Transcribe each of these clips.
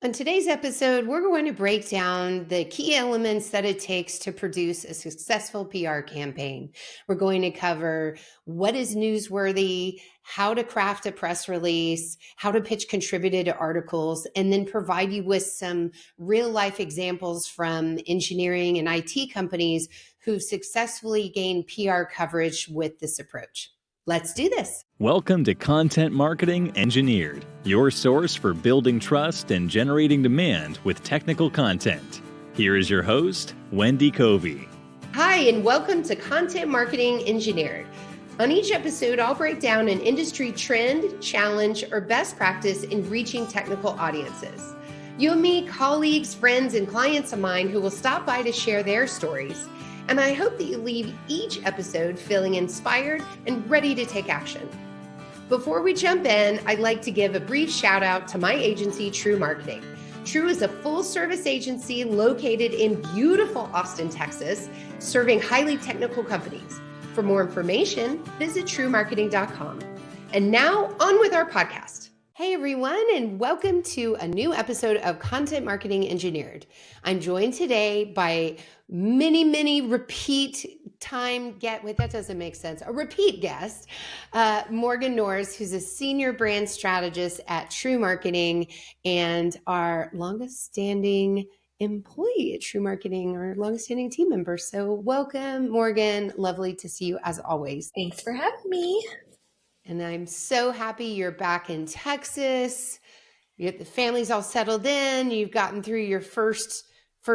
On today's episode, we're going to break down the key elements that it takes to produce a successful PR campaign. We're going to cover what is newsworthy, how to craft a press release, how to pitch contributed articles, and then provide you with some real life examples from engineering and IT companies who've successfully gained PR coverage with this approach. Let's do this. Welcome to Content Marketing Engineered, your source for building trust and generating demand with technical content. Here is your host, Wendy Covey. Hi, and welcome to Content Marketing Engineered. On each episode, I'll break down an industry trend, challenge, or best practice in reaching technical audiences. You'll meet colleagues, friends, and clients of mine who will stop by to share their stories. And I hope that you leave each episode feeling inspired and ready to take action. Before we jump in, I'd like to give a brief shout out to my agency, TREW Marketing. TREW is a full service agency located in beautiful Austin, Texas, serving highly technical companies. For more information, visit trewmarketing.com. And now on with our podcast. Hey everyone, and welcome to a new episode of Content Marketing Engineered. I'm joined today by many repeat guest, Morgan Norris, who's a senior brand strategist at TREW Marketing and our longest standing employee at TREW Marketing, our longest standing team member. So welcome, Morgan. Lovely to see you as always. Thanks for having me. And I'm so happy you're back in Texas. The family's all settled in. You've gotten through your first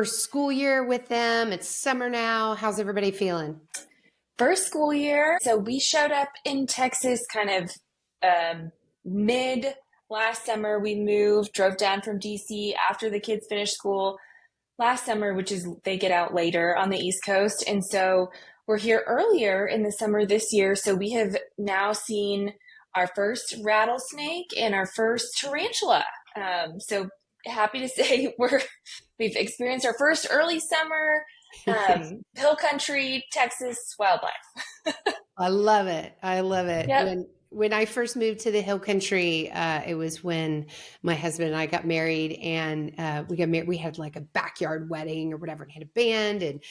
school year with them. It's summer now. How's everybody feeling? First school year. So we showed up in Texas kind of mid last summer. We drove down from DC after the kids finished school last summer, which is they get out later on the East Coast. And so we're here earlier in the summer this year. So we have now seen our first rattlesnake and our first tarantula. So happy to say we've experienced our first early summer hill country Texas wildlife. I love it. Yep. When I first moved to the hill country, it was when my husband and I got married, and we got married. We had like a backyard wedding or whatever, and had a band, and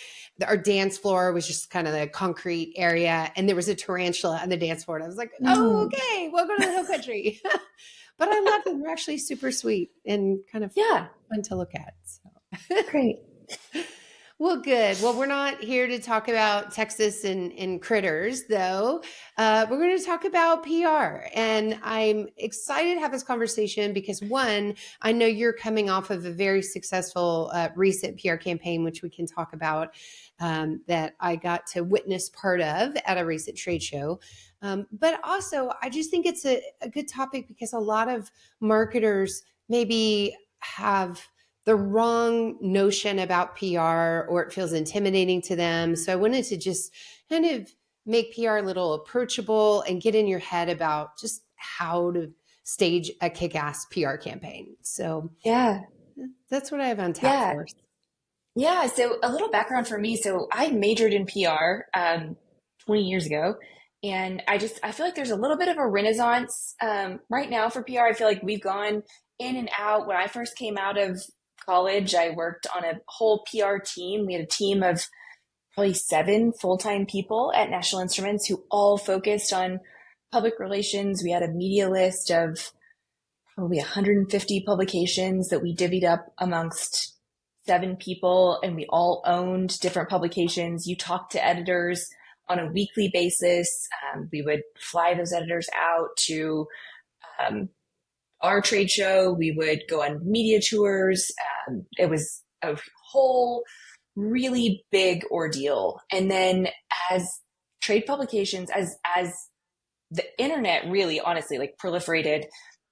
our dance floor was just kind of a concrete area, and there was a tarantula on the dance floor. And I was like, "Oh, okay, welcome to the hill country." But I love them. They're actually super sweet and kind of fun to look at. So Great. Well, good. Well, we're not here to talk about Texas and critters, though. We're going to talk about PR. And I'm excited to have this conversation because, one, I know you're coming off of a very successful recent PR campaign, which we can talk about, that I got to witness part of at a recent trade show. But also, I just think it's a good topic because a lot of marketers maybe have the wrong notion about PR, or it feels intimidating to them. So I wanted to just kind of make PR a little approachable and get in your head about just how to stage a kick-ass PR campaign. So that's what I have on tap for. Yeah. So a little background for me. So I majored in PR 20 years ago. And I feel like there's a little bit of a renaissance right now for PR. I feel like we've gone in and out. When I first came out of college, I worked on a whole PR team. We had a team of probably 7 full-time people at National Instruments who all focused on public relations. We had a media list of probably 150 publications that we divvied up amongst 7 people, and we all owned different publications. You talked to editors on a weekly basis. We would fly those editors out to our trade show. We would go on media tours. It was a whole really big ordeal. And then as trade publications, as the internet really honestly like proliferated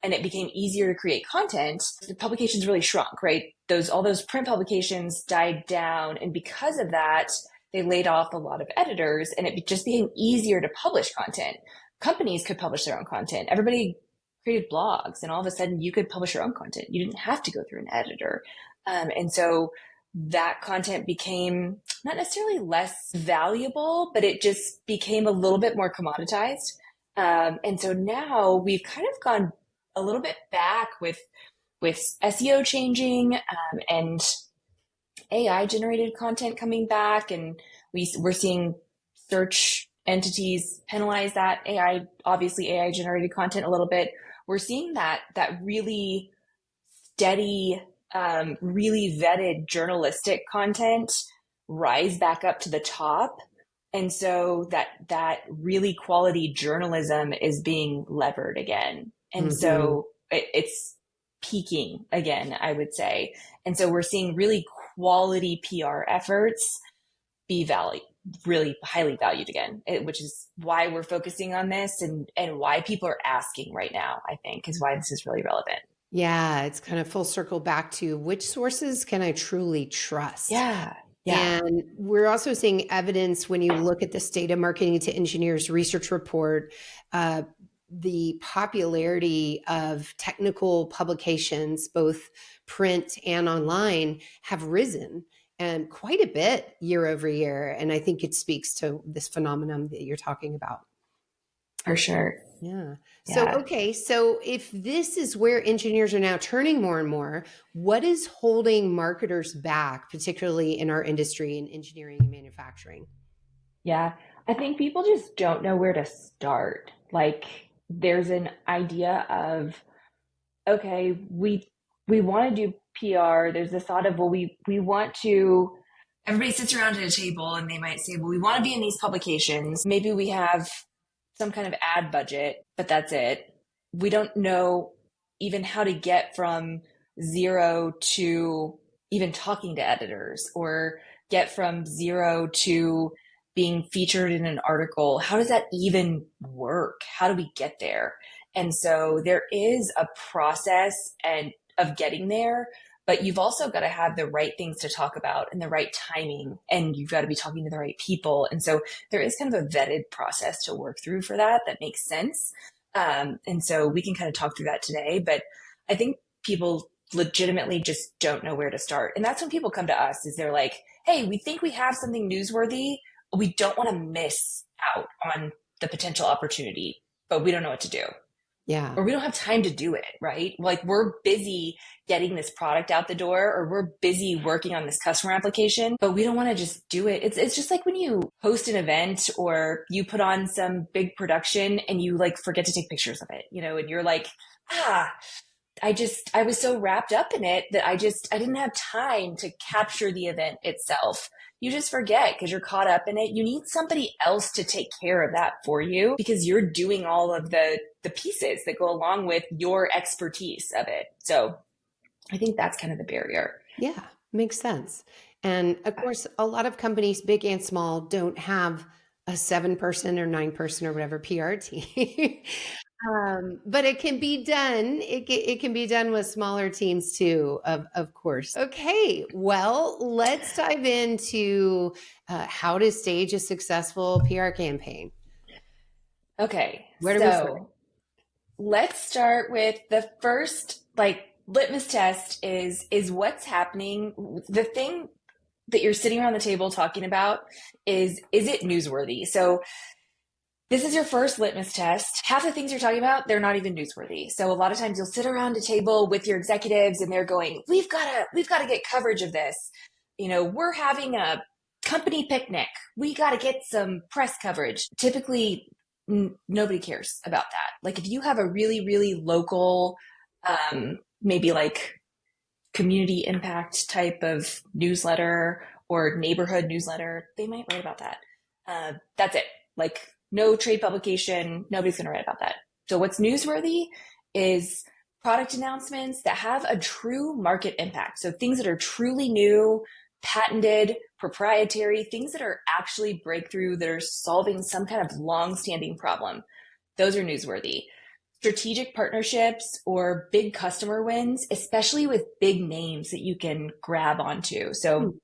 and it became easier to create content, the publications really shrunk, right? All those print publications died down. And because of that, they laid off a lot of editors, and it just became easier to publish content. Companies could publish their own content. Everybody created blogs, and all of a sudden you could publish your own content. You didn't have to go through an editor. And so that content became not necessarily less valuable, but it just became a little bit more commoditized. And so now we've kind of gone a little bit back with with SEO changing and AI generated content coming back, and we're seeing search entities penalize that obviously AI generated content a little bit. We're seeing that really steady, really vetted journalistic content rise back up to the top. And so that really quality journalism is being levered again. And so it's peaking again, I would say. And so we're seeing really quality PR efforts be really highly valued again, which is why we're focusing on this and why people are asking right now, I think, is why this is really relevant. Yeah, it's kind of full circle back to which sources can I truly trust? Yeah. And we're also seeing evidence when you look at the State of Marketing to Engineers research report, the popularity of technical publications, both print and online, have risen and quite a bit year over year. And I think it speaks to this phenomenon that you're talking about. For sure. Yeah. So if this is where engineers are now turning more and more, what is holding marketers back, particularly in our industry in engineering and manufacturing? Yeah, I think people just don't know where to start. Like, there's an idea of, okay, we want to do PR. There's this thought of, well, we want to. Everybody sits around at a table and they might say, well, we want to be in these publications. Maybe we have some kind of ad budget, but that's it. We don't know even how to get from zero to even talking to editors, or get from zero to being featured in an article. How does that even work? How do we get there? And so there is a process of getting there, but you've also got to have the right things to talk about and the right timing, and you've got to be talking to the right people. And so there is kind of a vetted process to work through for that makes sense. And so we can kind of talk through that today, but I think people legitimately just don't know where to start. And that's when people come to us, is they're like, hey, we think we have something newsworthy. We don't want to miss out on the potential opportunity, but we don't know what to do. Yeah. Or we don't have time to do it, right? Like, we're busy getting this product out the door, or we're busy working on this customer application, but we don't want to just do it. It's just like when you host an event or you put on some big production and you like forget to take pictures of it, and you're like, I was so wrapped up in it that I didn't have time to capture the event itself. You just forget because you're caught up in it. You need somebody else to take care of that for you, because you're doing all of the pieces that go along with your expertise of it. So I think that's kind of the barrier. Yeah, makes sense. And of course, a lot of companies, big and small, don't have a 7-person or 9-person or whatever PR team. But it can be done. It can be done with smaller teams too, of course. Okay, well, let's dive into how to stage a successful PR campaign. Okay, Where do we start? Let's start with the first litmus test is what's happening. The thing that you're sitting around the table talking about is it newsworthy? So this is your first litmus test. Half the things you're talking about, they're not even newsworthy. So a lot of times you'll sit around a table with your executives and they're going, we've got to get coverage of this. We're having a company picnic. We got to get some press coverage. Typically, nobody cares about that. Like, if you have a really, really local, maybe like community impact type of newsletter or neighborhood newsletter, they might write about that. That's it. Like, no trade publication, nobody's going to write about that. So what's newsworthy is product announcements that have a true market impact. So things that are truly new, patented, proprietary, things that are actually breakthrough, that are solving some kind of long-standing problem. Those are newsworthy. Strategic partnerships or big customer wins, especially with big names that you can grab onto. So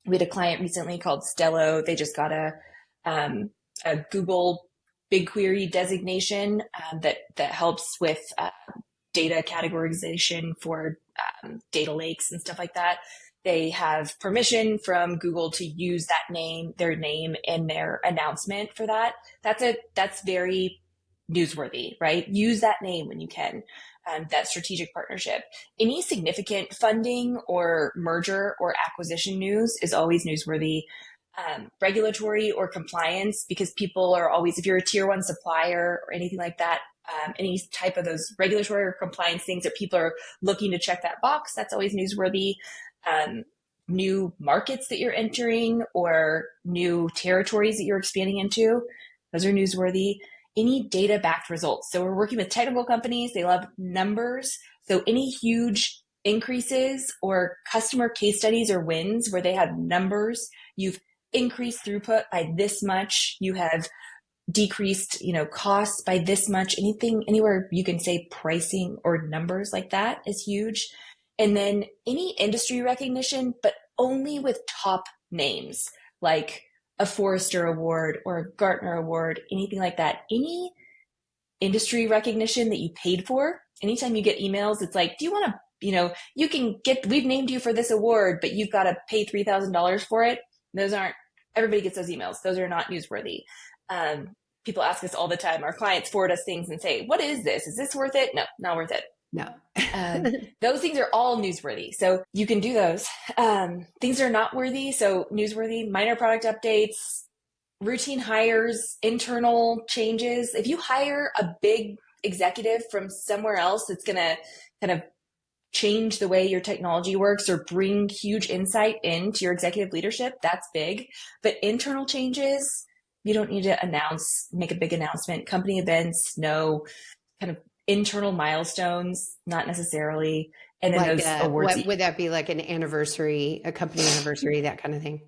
we had a client recently called Stello. They just got a Google BigQuery designation that helps with data categorization for data lakes and stuff like that. They have permission from Google to use their name in their announcement for that. That's very newsworthy, right? Use that name when you can. That strategic partnership. Any significant funding or merger or acquisition news is always newsworthy. Regulatory or compliance, because people are always, if you're a tier one supplier or anything like that, any type of those regulatory or compliance things that people are looking to check that box, that's always newsworthy. New markets that you're entering or new territories that you're expanding into, those are newsworthy. Any data-backed results. So we're working with technical companies. They love numbers. So any huge increases or customer case studies or wins where they have numbers, you've increased throughput by this much, you have decreased, costs by this much, anywhere you can say pricing or numbers like that is huge. And then any industry recognition, but only with top names, like a Forrester Award or a Gartner Award, anything like that. Any industry recognition that you paid for. Anytime you get emails, it's like, do you want to, you can get, we've named you for this award, but you've got to pay $3,000 for it. Those aren't, everybody gets those emails. Those are not newsworthy. People ask us all the time, our clients forward us things and say, what is this? Is this worth it? No, not worth it. No. Those things are all newsworthy. So you can do those. Things are not worthy. So newsworthy, minor product updates, routine hires, internal changes. If you hire a big executive from somewhere else that's going to kind of change the way your technology works or bring huge insight into your executive leadership, that's big. But internal changes, you don't need to make a big announcement. Company events, no. Kind of internal milestones, not necessarily. And then Like those awards. what would that be, like an anniversary, a company anniversary, that kind of thing?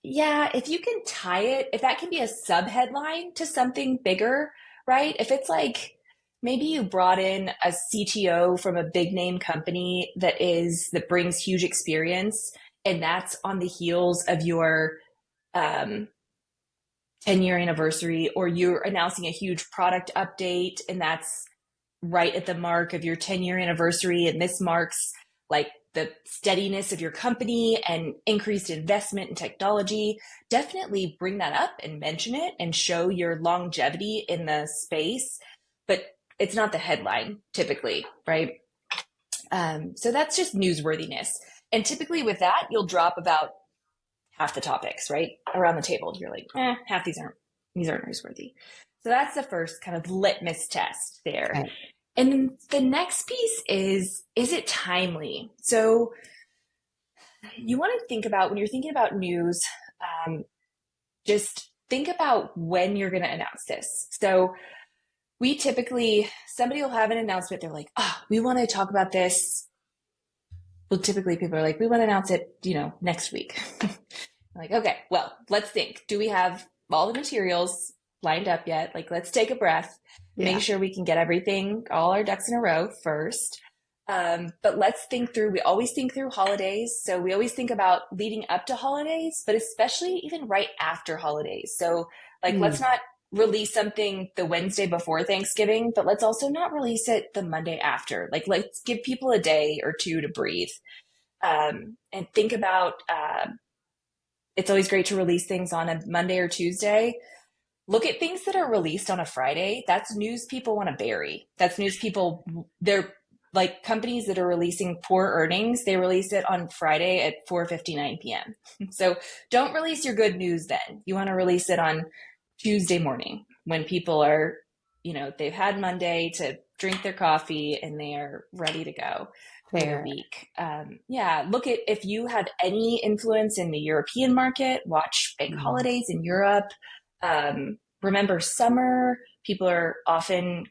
Yeah, if you can tie it, if that can be a sub headline to something bigger, right? If it's like maybe you brought in a CTO from a big name company that brings huge experience, and that's on the heels of your 10-year anniversary, or you're announcing a huge product update, and that's right at the mark of your 10-year anniversary, and this marks like the steadiness of your company and increased investment in technology. Definitely bring that up and mention it and show your longevity in the space, but it's not the headline typically, right? So that's just newsworthiness. And typically with that, you'll drop about half the topics, right, around the table. You're like, half these aren't newsworthy. So that's the first kind of litmus test there. Okay. And the next piece is it timely? So you want to think about, when you're thinking about news, just think about when you're going to announce this. So somebody will have an announcement. They're like, we want to talk about this. Well, typically people are like, we want to announce it, next week. Like, okay, well, let's think. Do we have all the materials lined up yet? Like, let's take a breath, make sure we can get everything, all our ducks in a row first. But let's think through, we always think through holidays. So we always think about leading up to holidays, but especially even right after holidays. So like, let's not release something the Wednesday before Thanksgiving, but let's also not release it the Monday after. Like, let's give people a day or two to breathe. And think about, it's always great to release things on a Monday or Tuesday. Look at things that are released on a Friday. That's news people want to bury. That's news they're like companies that are releasing poor earnings. They release it on Friday at 4:59 p.m. So don't release your good news then. You want to release it on Tuesday morning when people are, they've had Monday to drink their coffee and they are ready to go. For the week. Look at if you have any influence in the European market, watch big holidays in Europe. Remember summer, people are often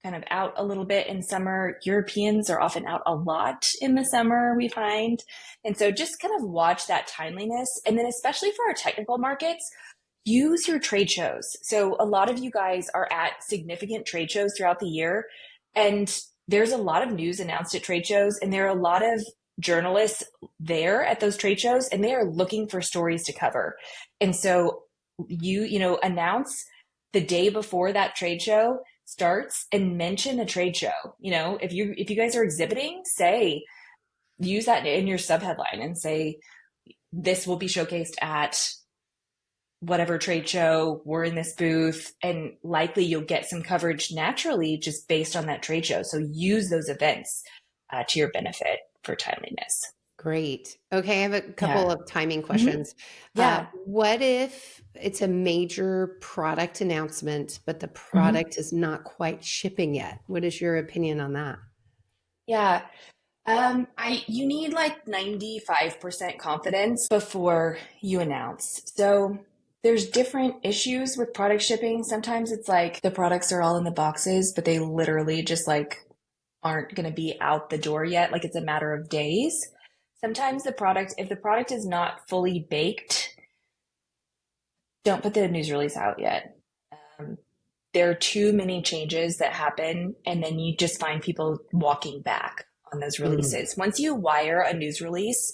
kind of out a little bit in summer. Europeans are often out a lot in the summer, we find. And so just kind of watch that timeliness. And then especially for our technical markets, use your trade shows. So a lot of you guys are at significant trade shows throughout the year, and there's a lot of news announced at trade shows, and there are a lot of journalists there at those trade shows, and they are looking for stories to cover. And so you announce the day before that trade show starts and mention the trade show. If you guys are exhibiting, use that in your subheadline and say, this will be showcased at whatever trade show, we're in this booth, and likely you'll get some coverage naturally just based on that trade show. So use those events to your benefit for timeliness. Great. Okay, I have a couple Yeah. of timing Mhm. questions. Yeah. What if it's a major product announcement, but the Mhm. product is not quite shipping yet? What is your opinion on that? Yeah. You need like 95% confidence before you announce. So there's different issues with product shipping. Sometimes it's like the products are all in the boxes, but they literally just like aren't going to be out the door yet. Like it's a matter of days. Sometimes if the product is not fully baked, don't put the news release out yet. Um, there are too many changes that happen, and then you just find people walking back on those Mm, releases. Once you wire a news release,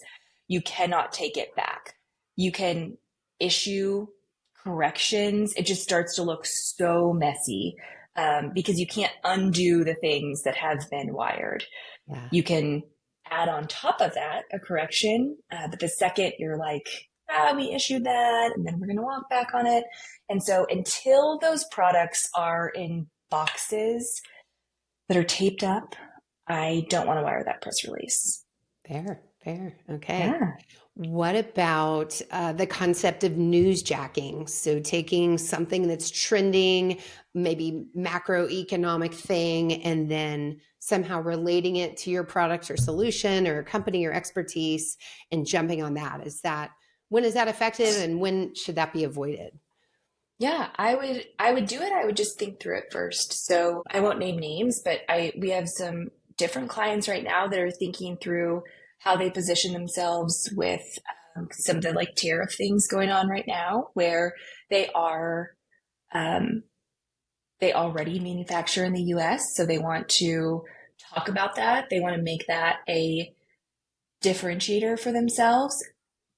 you cannot take it back. You can issue corrections. It just starts to look so messy because you can't undo the things that have been wired. yeah. You can add on top of that a correction, but the second you're like, we issued that, and then we're going to walk back on it. And so until those products are in boxes that are taped up, I don't want to wire that press release. Fair, fair. Okay. Yeah. What about the concept of newsjacking? So taking something that's trending, maybe macroeconomic thing, and then somehow relating it to your product or solution or company or expertise and jumping on that. When is that effective and when should that be avoided? Yeah, I would do it. I would just think through it first. So I won't name names, but we have some different clients right now that are thinking through how they position themselves with some of the like tariff things going on right now, where they are um, they already manufacture in the U.S., so they want to talk about that. They want to make that a differentiator for themselves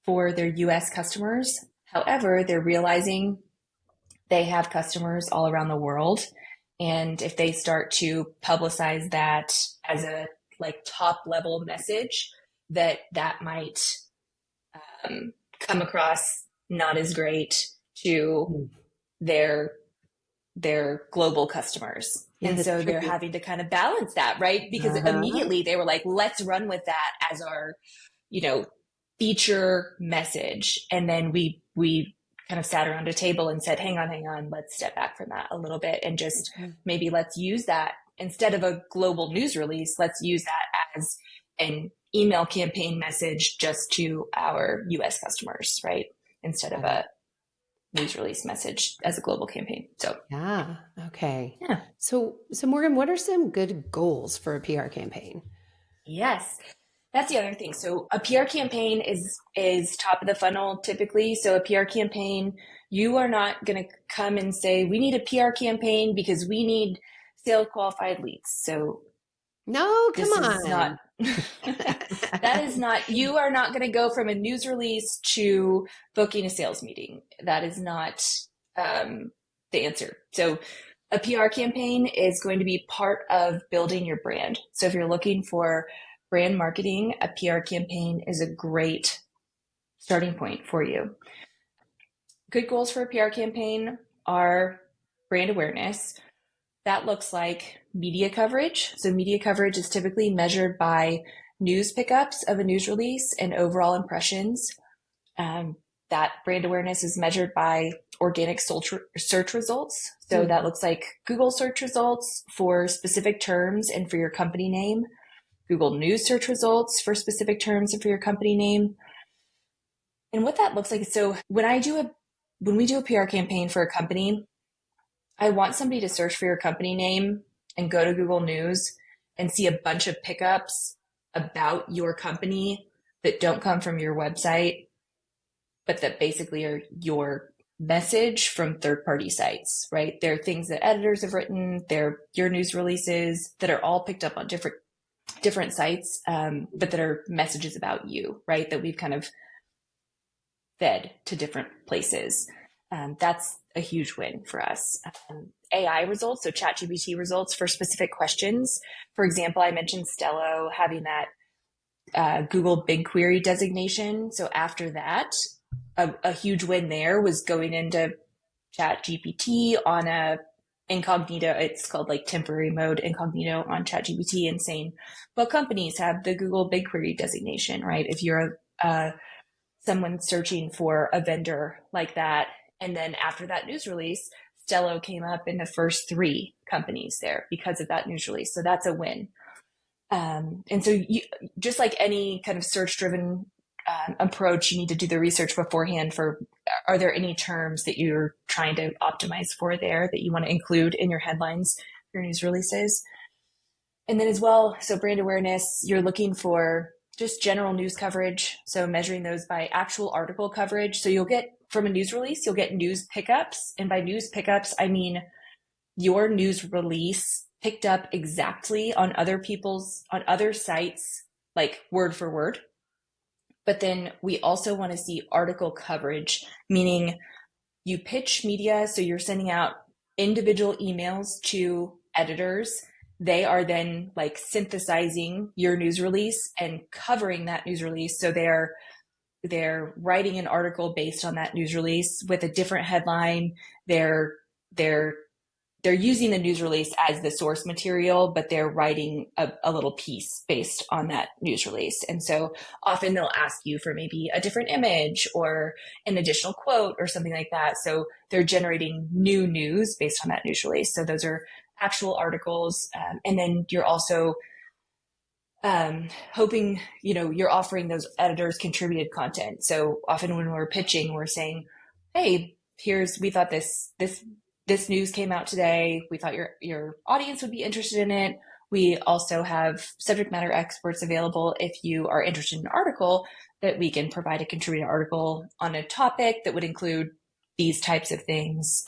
for their U.S. customers. However, they're realizing they have customers all around the world. And if they start to publicize that as a like top level message, that might come across not as great to Mm. their global customers. Yeah, And that's so they're tricky. having to kind of balance that, right? Because Uh-huh. immediately they were like, let's run with that as our, you know, feature message. And then we kind of sat around a table and said, hang on, let's step back from that a little bit and just Okay. maybe let's use that instead of a global news release, let's use that as an email campaign message just to our US customers, right? Instead of Got it. a news release message as a global campaign. So Yeah. Okay. yeah. So Morgan, what are some good goals for a PR campaign? Yes. That's the other thing. So a PR campaign is top of the funnel typically. So a PR campaign, you are not going to come and say we need a PR campaign because we need sales qualified leads. So No, come this is not on. that is not you are not going to go from a news release to booking a sales meeting. That is not the answer. So a PR campaign is going to be part of building your brand. So if you're looking for brand marketing, a PR campaign is a great starting point for you. Good goals for a PR campaign are brand awareness. That looks like media coverage. So media coverage is typically measured by news pickups of a news release and overall impressions. That brand awareness is measured by organic search results. So Hmm. that looks like Google search results for specific terms and for your company name, Google News search results for specific terms and for your company name. And what that looks like, so when we do a PR campaign for a company, I want somebody to search for your company name and go to Google News and see a bunch of pickups about your company that don't come from your website, but that basically are your message from third-party sites, right? They're things that editors have written, they're your news releases that are all picked up on different sites, but that are messages about you, right? That we've kind of fed to different places. That's a huge win for us. AI results, so ChatGPT results for specific questions. For example, I mentioned Stello having that Google BigQuery designation. So after that, a huge win there was going into Chat GPT on a incognito. It's called like temporary mode incognito on Chat GPT, and saying, well, companies have the Google BigQuery designation, right? If you're someone searching for a vendor like that. And then after that news release, Stello came up in the first 3 companies there because of that news release. So that's a win. And so just like any kind of search driven approach, you need to do the research beforehand for, are there any terms that you're trying to optimize for there that you want to include in your headlines, your news releases? And then as well, so brand awareness, you're looking for just general news coverage. So measuring those by actual article coverage. So you'll get from a news release, you'll get news pickups. And by news pickups, I mean your news release picked up exactly on other sites, like word for word. But then we also want to see article coverage, meaning you pitch media. So you're sending out individual emails to editors. They are then like synthesizing your news release and covering that news release. So they're writing an article based on that news release with a different headline. They're using the news release as the source material, but they're writing a little piece based on that news release. And so often they'll ask you for maybe a different image or an additional quote or something like that. So they're generating new news based on that news release. So those are actual articles. And then you're also hoping, you're offering those editors contributed content. So often when we're pitching, we're saying, hey, we thought this news came out today. We thought your audience would be interested in it. We also have subject matter experts available if you are interested in an article, that we can provide a contributed article on a topic that would include these types of things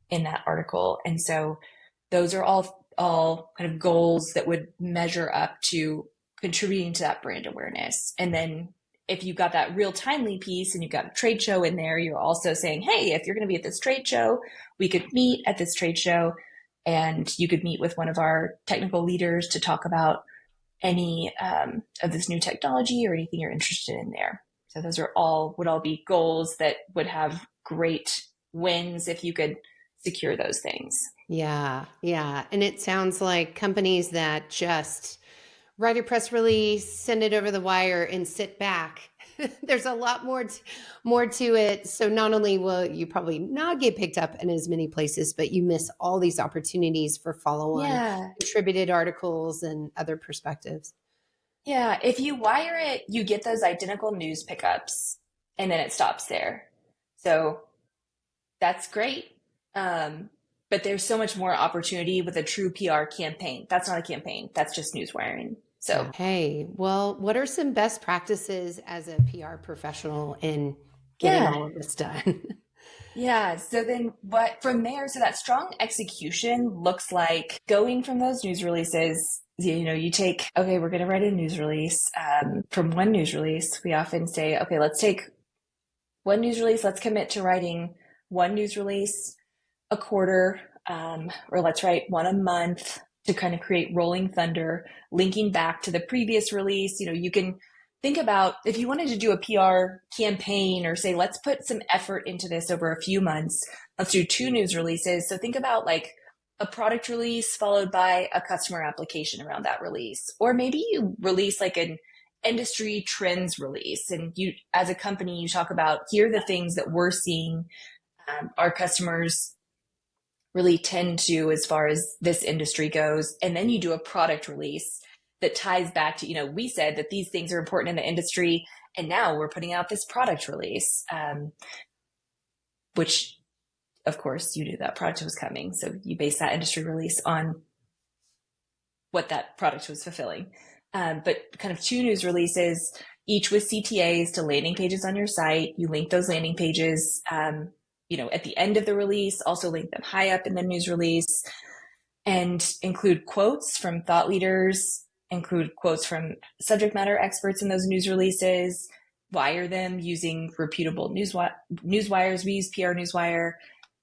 in that article. And so those are all kind of goals that would measure up to contributing to that brand awareness. And then if you've got that real timely piece and you've got a trade show in there, you're also saying, hey, if you're going to be at this trade show, we could meet at this trade show and you could meet with one of our technical leaders to talk about any of this new technology or anything you're interested in there. So those would all be goals that would have great wins if you could secure those things. Yeah. And it sounds like companies that just write a press release, send it over the wire, and sit back. There's a lot more to it. So not only will you probably not get picked up in as many places, but you miss all these opportunities for follow-on contributed articles and other perspectives. Yeah. If you wire it, you get those identical news pickups and then it stops there. So that's great. But there's so much more opportunity with a true PR campaign. That's not a campaign. That's just news wiring. So, hey, well, what are some best practices as a PR professional in getting all of this done? Yeah. So then from there, so that strong execution looks like going from those news releases, you take, okay, we're going to write a news release. From one news release, we often say, okay, let's take one news release. Let's commit to writing one news release a quarter, or let's write one a month to kind of create rolling thunder, linking back to the previous release. You can think about if you wanted to do a PR campaign or say, let's put some effort into this over a few months, let's do 2 news releases. So think about like a product release followed by a customer application around that release. Or maybe you release like an industry trends release. And you, as a company, you talk about, here are the things that we're seeing our customers really tend to as far as this industry goes. And then you do a product release that ties back to, we said that these things are important in the industry, and now we're putting out this product release, which of course you knew that product was coming. So you base that industry release on what that product was fulfilling. But kind of 2 news releases, each with CTAs to landing pages on your site. You link those landing pages, at the end of the release, also link them high up in the news release, and include quotes from thought leaders, include quotes from subject matter experts in those news releases, wire them using reputable newswires. We use PR Newswire,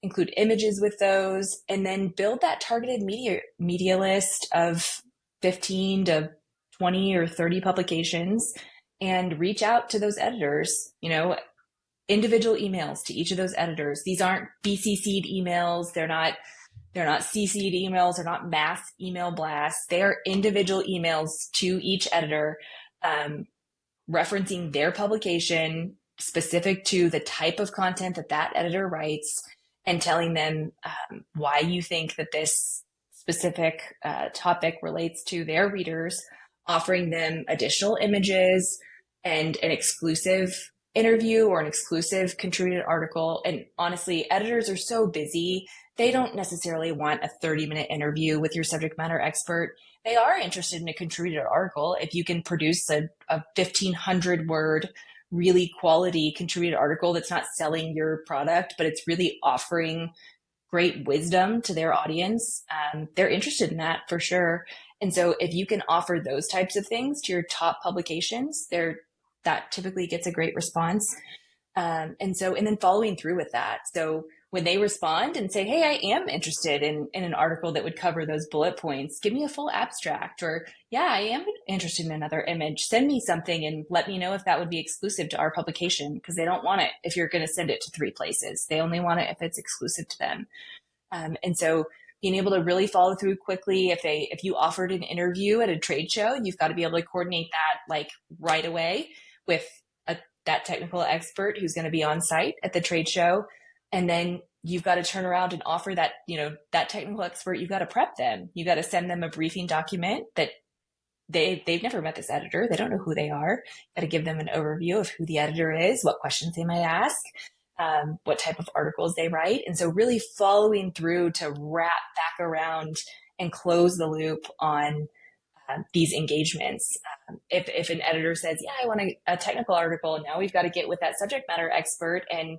include images with those, and then build that targeted media list of 15 to 20 or 30 publications and reach out to those editors. individual emails to each of those editors. These aren't BCC'd emails. They're not CC'd emails. They're not mass email blasts. They are individual emails to each editor, referencing their publication specific to the type of content that editor writes, and telling them why you think that this specific topic relates to their readers, offering them additional images and an exclusive interview or an exclusive contributed article. And honestly, editors are so busy, they don't necessarily want a 30-minute interview with your subject matter expert. They are interested in a contributed article. If you can produce a 1,500 word, really quality contributed article that's not selling your product, but it's really offering great wisdom to their audience, they're interested in that for sure. And so if you can offer those types of things to your top publications, that typically gets a great response. And then following through with that. So when they respond and say, hey, I am interested in an article that would cover those bullet points, give me a full abstract, or yeah, I am interested in another image. Send me something and let me know if that would be exclusive to our publication, because they don't want it if you're going to send it to 3 places. They only want it if it's exclusive to them. And so being able to really follow through quickly. If you offered an interview at a trade show, you've got to be able to coordinate that like right away with that technical expert who's going to be on site at the trade show. And then you've got to turn around and offer that, that technical expert, you've got to prep them. You got to send them a briefing document that they've never met this editor. They don't know who they are. Got to give them an overview of who the editor is, what questions they might ask, what type of articles they write. And so really following through to wrap back around and close the loop on these engagements. If an editor says, yeah, I want a technical article, now we've got to get with that subject matter expert and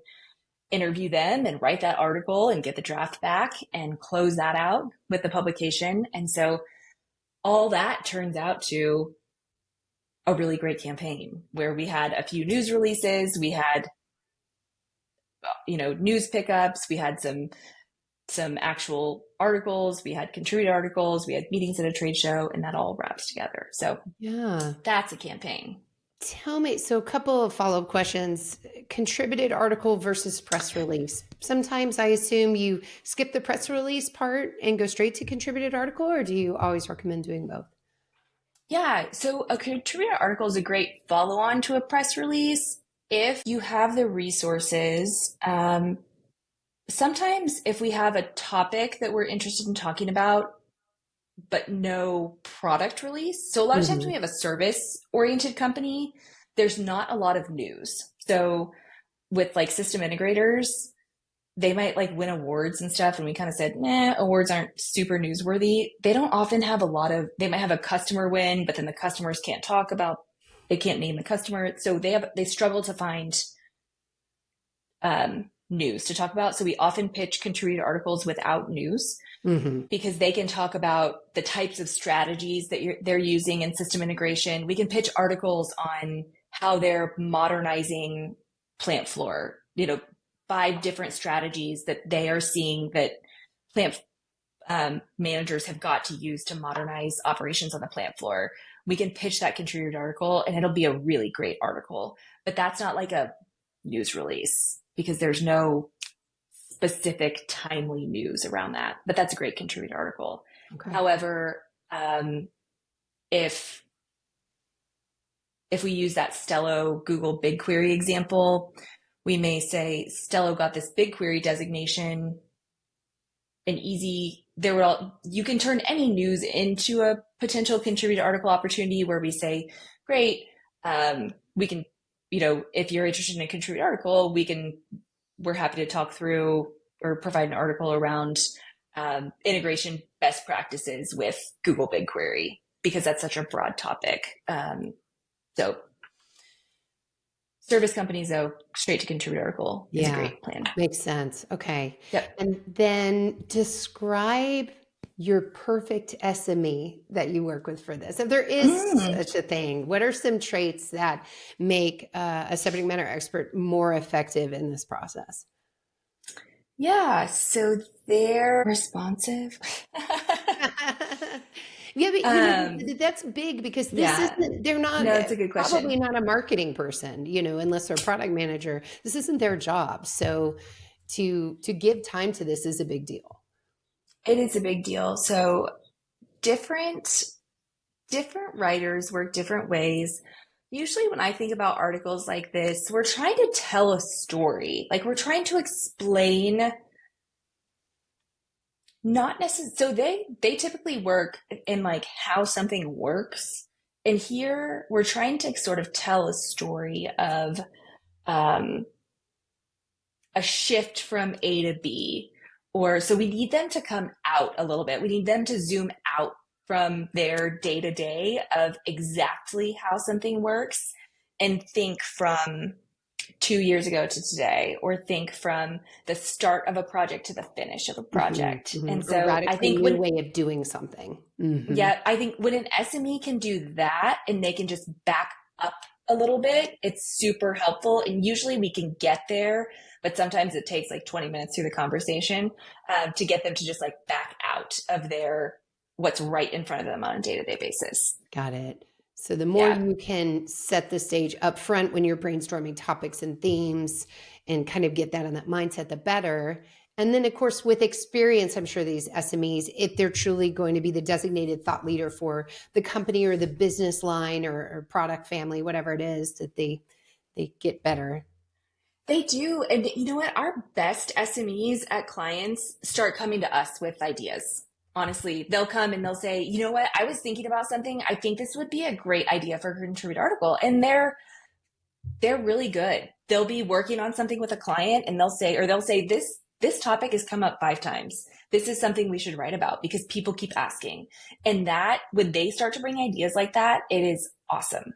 interview them and write that article and get the draft back and close that out with the publication. And so all that turns out to a really great campaign where we had a few news releases, we had, news pickups, we had some actual articles, we had contributed articles, we had meetings at a trade show, and that all wraps together. So yeah, that's a campaign. Tell me, so a couple of follow-up questions. Contributed article versus press release. Sometimes I assume you skip the press release part and go straight to contributed article, or do you always recommend doing both? Yeah, so a contributed article is a great follow-on to a press release if you have the resources. Sometimes if we have a topic that we're interested in talking about, but no product release. So a lot of times when we have a service-oriented company, there's not a lot of news. So with like system integrators, they might like win awards and stuff. And we kind of said, awards aren't super newsworthy. They don't often have they might have a customer win, but then the customers they can't name the customer. So they struggle to find news to talk about. So we often pitch contributed articles without news. Because they can talk about the types of strategies that they're using in system integration. We can pitch articles on how they're modernizing plant floor, 5 different strategies that they are seeing that plant managers have got to use to modernize operations on the plant floor. We can pitch that contributed article and it'll be a really great article, but that's not like a news release because there's no specific timely news around that, but that's a great contributed article. Okay. However, if we use that Stello Google BigQuery example, we may say Stello got this BigQuery designation, you can turn any news into a potential contributed article opportunity where we say, great, we can, if you're interested in a contributed article, we're happy to talk through or provide an article around integration best practices with Google BigQuery, because that's such a broad topic. So service companies, though, straight to contributed article is a great plan. Makes sense. Okay. Yep. And then describe your perfect SME that you work with for this. If there is such a thing, what are some traits that make a subject matter expert more effective in this process? Yeah, so they're responsive. Yeah, but Um, that's big because yeah, they're not, no, it's a good probably question. not a marketing person, unless they're a product manager. This isn't their job. So to give time to this is a big deal. It is a big deal. So different writers work different ways. Usually when I think about articles like this, we're trying to tell a story. Like we're trying to explain, not necessarily, so they typically work in like how something works. And here we're trying to sort of tell a story of um, a shift from A to B. Or so we need them to come out a little bit. We need them to zoom out from their day to day of exactly how something works and think from 2 years ago to today, or think from the start of a project to the finish of a project. And A so I radically think new when, way of doing something. yeah, I think when an SME can do that and they can just back up a little bit, it's super helpful. And usually we can get there, but sometimes it takes like 20 minutes through the conversation to get them to just like back out of their what's right in front of them on a day-to-day basis. Got it. So the more Yeah. you can set the stage up front when you're brainstorming topics and themes and kind of get that on that mindset, the better. And then, of course, with experience, I'm sure these SMEs, if they're truly going to be the designated thought leader for the company or the business line or product family, whatever it is, that they get better. They do. And you know what? Our best SMEs at clients start coming to us with ideas. Honestly, they'll come and they'll say, you know what? I was thinking about something. I think this would be a great idea for a contributed article. And they're really good. They'll be working on something with a client and they'll say, this topic has come up 5 times. This is something we should write about because people keep asking. And that when they start to bring ideas like that, it is awesome.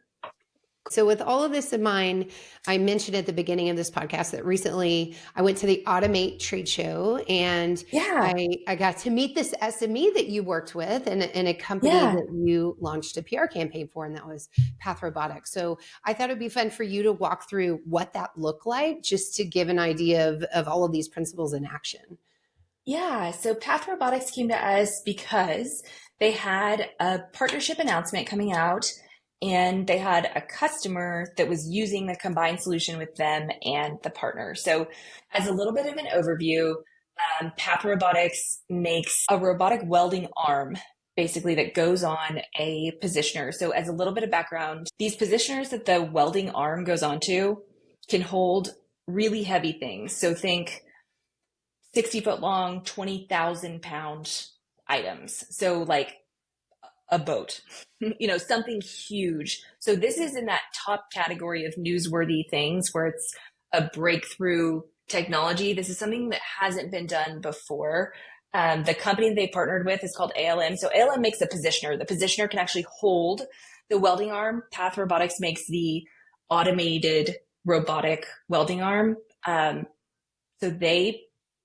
So with all of this in mind, I mentioned at the beginning of this podcast that recently I went to the Automate trade show and Yeah. I got to meet this SME that you worked with and a company Yeah. that you launched a PR campaign for, and that was Path Robotics. So I thought it'd be fun for you to walk through what that looked like, just to give an idea of all of these principles in action. Yeah. So Path Robotics came to us because they had a partnership announcement coming out and they had a customer that was using the combined solution with them and the partner. So, as a little bit of an overview, Path Robotics makes a robotic welding arm basically that goes on a positioner. So, as a little bit of background, these positioners that the welding arm goes onto can hold really heavy things. So, think 60-foot long, 20,000 pound items. So, like a boat, something huge. So this is in that top category of newsworthy things where it's a breakthrough technology. This is something that hasn't been done before. The company they partnered with is called ALM. So ALM makes a positioner. The positioner can actually hold the welding arm. Path Robotics makes the automated robotic welding arm. So they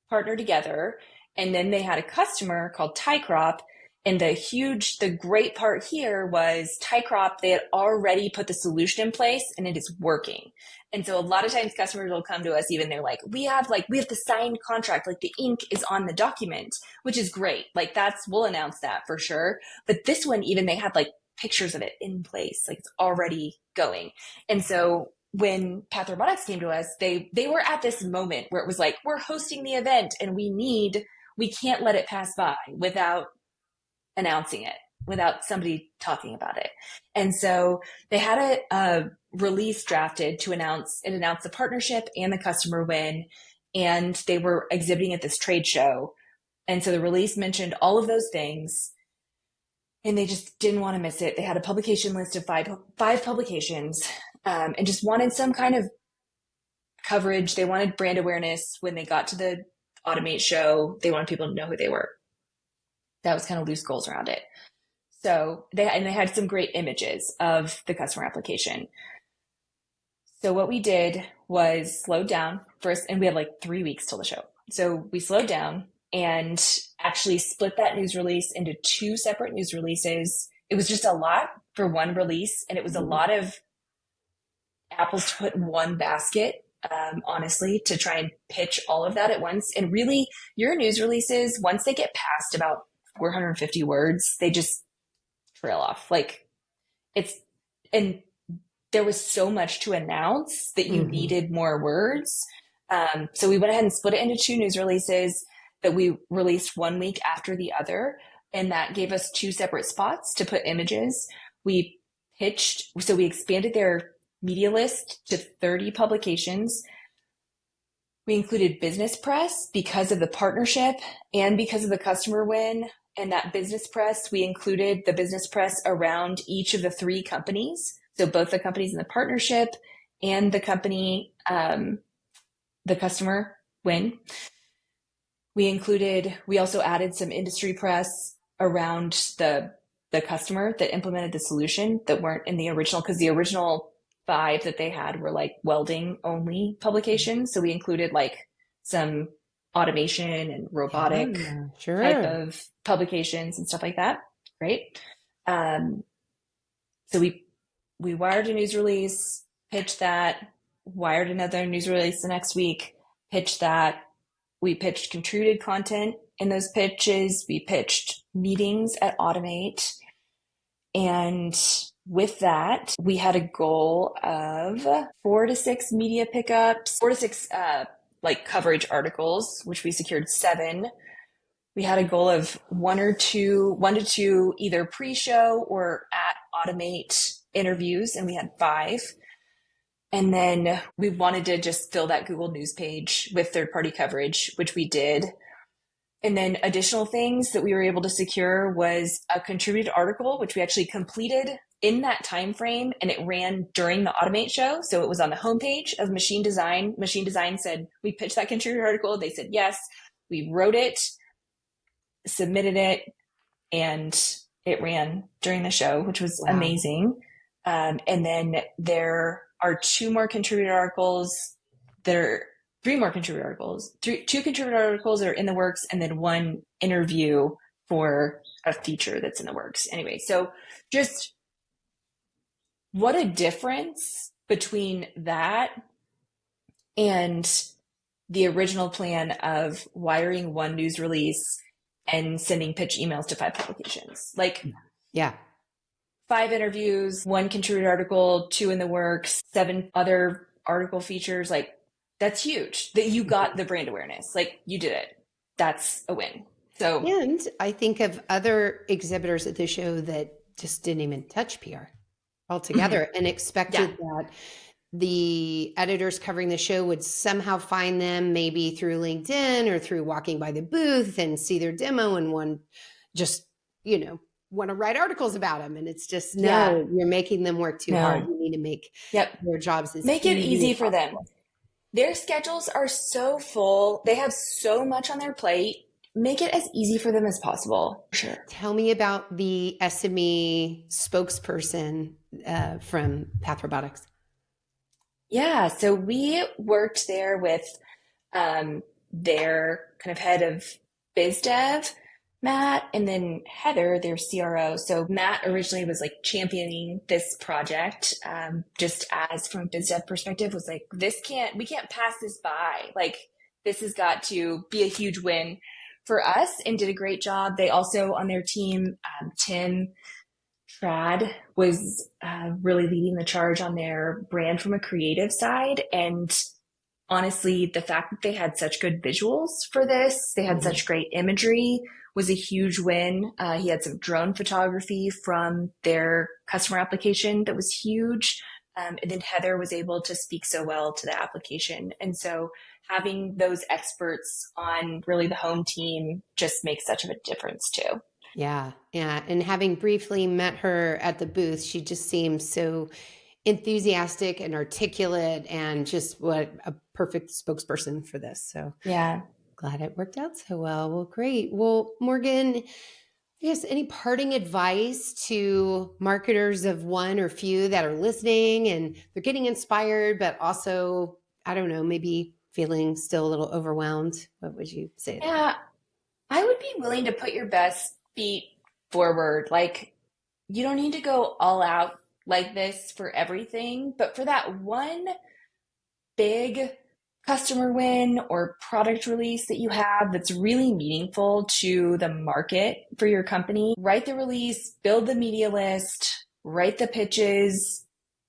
partnered together, and then they had a customer called Tycrop. And the great part here was Tycrop, they had already put the solution in place and it is working. And so a lot of times customers will come to us, even they're like, we have the signed contract, like the ink is on the document, which is great. Like we'll announce that for sure. But this one, even they had like pictures of it in place, like it's already going. And so when Path Robotics came to us, they were at this moment where it was like, we're hosting the event and we can't let it pass by without announcing it, without somebody talking about it. And so they had a release drafted to announce the partnership and the customer win. And they were exhibiting at this trade show. And so the release mentioned all of those things and they just didn't want to miss it. They had a publication list of five publications and just wanted some kind of coverage. They wanted brand awareness. When they got to the Automate show, they wanted people to know who they were. That was kind of loose goals around it. So they had some great images of the customer application. So what we did was slowed down first, and we had like 3 weeks till the show. So we slowed down and actually split that news release into 2 separate news releases. It was just a lot for one release, and it was a lot of apples to put in one basket, honestly, to try and pitch all of that at once. And really, your news releases, once they get past about 450 words, trail off. Like and there was so much to announce that you needed more words. So we went ahead and split it into 2 news releases that we released 1 week after the other. And that gave us 2 separate spots to put images. We we expanded their media list to 30 publications. We included business press because of the partnership and because of the customer win. And that business press, we included the business press around each of the 3 companies. So both the companies in the partnership and the company, the customer win. We also added some industry press around the customer that implemented the solution that weren't in the original, because the original 5 that they had were like welding only publications. So we included like some automation and robotic type of publications and stuff like that. Great. So we wired a news release, pitched that, wired another news release the next week, pitched that. We pitched contributed content in those pitches. We pitched meetings at Automate. And with that, we had a goal of 4 to 6 media pickups, 4 to 6 like coverage articles, which we secured 7. We had a goal of 1 to 2 either pre-show or at Automate interviews, and we had 5. And then we wanted to just fill that Google News page with third-party coverage, which we did. And then additional things that we were able to secure was a contributed article, which we actually completed in that time frame, and it ran during the Automate show. So it was on the homepage of Machine Design. Machine Design said, we pitched that contributed article. They said yes. We wrote it, submitted it, and it ran during the show, which was amazing. And then there are 2 more contributed articles. There are 3 more contributed articles, 2 contributed articles that are in the works, and then 1 interview for a feature that's in the works. Anyway, so just what a difference between that and the original plan of wiring 1 news release and sending pitch emails to 5 publications. Like, 5 interviews, 1 contributed article, 2 in the works, 7 other article features. Like, that's huge that you got the brand awareness. Like, you did it. That's a win. So, and I think of other exhibitors at the show that just didn't even touch PR altogether and expected that the editors covering the show would somehow find them maybe through LinkedIn or through walking by the booth and see their demo and want to write articles about them. And it's just, no, you're making them work too hard. You need to make their jobs make it easy for them. Their schedules are so full. They have so much on their plate. Make it as easy for them as possible. Sure. Tell me about the SME spokesperson from Path Robotics. Yeah, so we worked there with their kind of head of biz dev, Matt, and then Heather, their CRO. So Matt originally was like championing this project, just as from a biz dev perspective, was like, we can't pass this by. Like, this has got to be a huge win for us, and did a great job. They also, on their team, Tim Trad was really leading the charge on their brand from a creative side. And honestly, the fact that they had such good visuals for this, they had such great imagery, was a huge win. He had some drone photography from their customer application that was huge. And then Heather was able to speak so well to the application. And so having those experts on really the home team just makes such a difference too. Yeah. And having briefly met her at the booth, she just seems so enthusiastic and articulate and just what a perfect spokesperson for this. So glad it worked out so well. Well, great. Well, Morgan, yes, any parting advice to marketers of one or few that are listening and they're getting inspired, but also, I don't know, maybe feeling still a little overwhelmed? What would you say? Yeah, I would be willing to put your best feet forward. Like, you don't need to go all out like this for everything, but for that one big customer win or product release that you have that's really meaningful to the market for your company. Write the release, build the media list, write the pitches,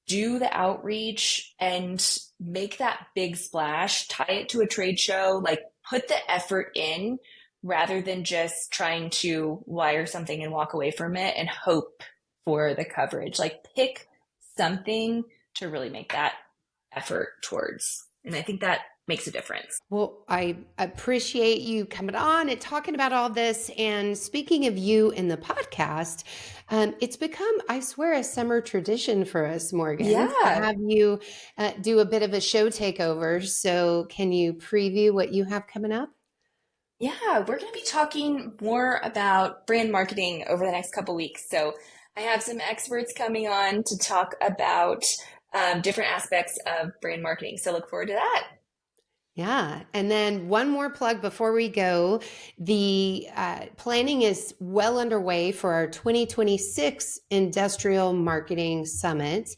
do the outreach, and make that big splash. Tie it to a trade show, like put the effort in rather than just trying to wire something and walk away from it and hope for the coverage. Like pick something to really make that effort towards. And I think that makes a difference. Well, I appreciate you coming on and talking about all this. And speaking of you in the podcast, it's become, I swear, a summer tradition for us, Morgan, to have you do a bit of a show takeover. So can you preview what you have coming up? Yeah, we're going to be talking more about brand marketing over the next couple weeks. So I have some experts coming on to talk about different aspects of brand marketing. So look forward to that. Yeah. And then one more plug before we go. The planning is well underway for our 2026 Industrial Marketing Summit.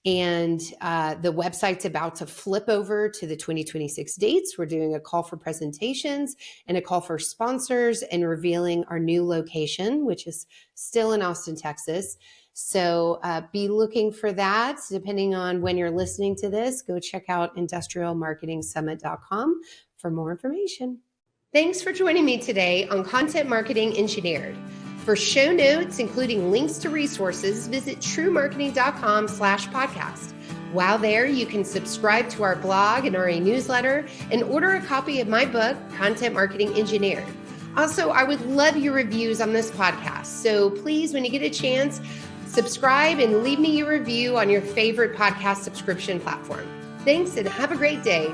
And the website's about to flip over to the 2026 dates. We're doing a call for presentations and a call for sponsors and revealing our new location, which is still in Austin, Texas. So be looking for that. Depending on when you're listening to this, go check out industrialmarketingsummit.com for more information. Thanks for joining me today on Content Marketing Engineered. For show notes, including links to resources, visit truemarketing.com/podcast. While there, you can subscribe to our blog and our newsletter and order a copy of my book, Content Marketing Engineered. Also, I would love your reviews on this podcast. So please, when you get a chance, subscribe and leave me your review on your favorite podcast subscription platform. Thanks and have a great day.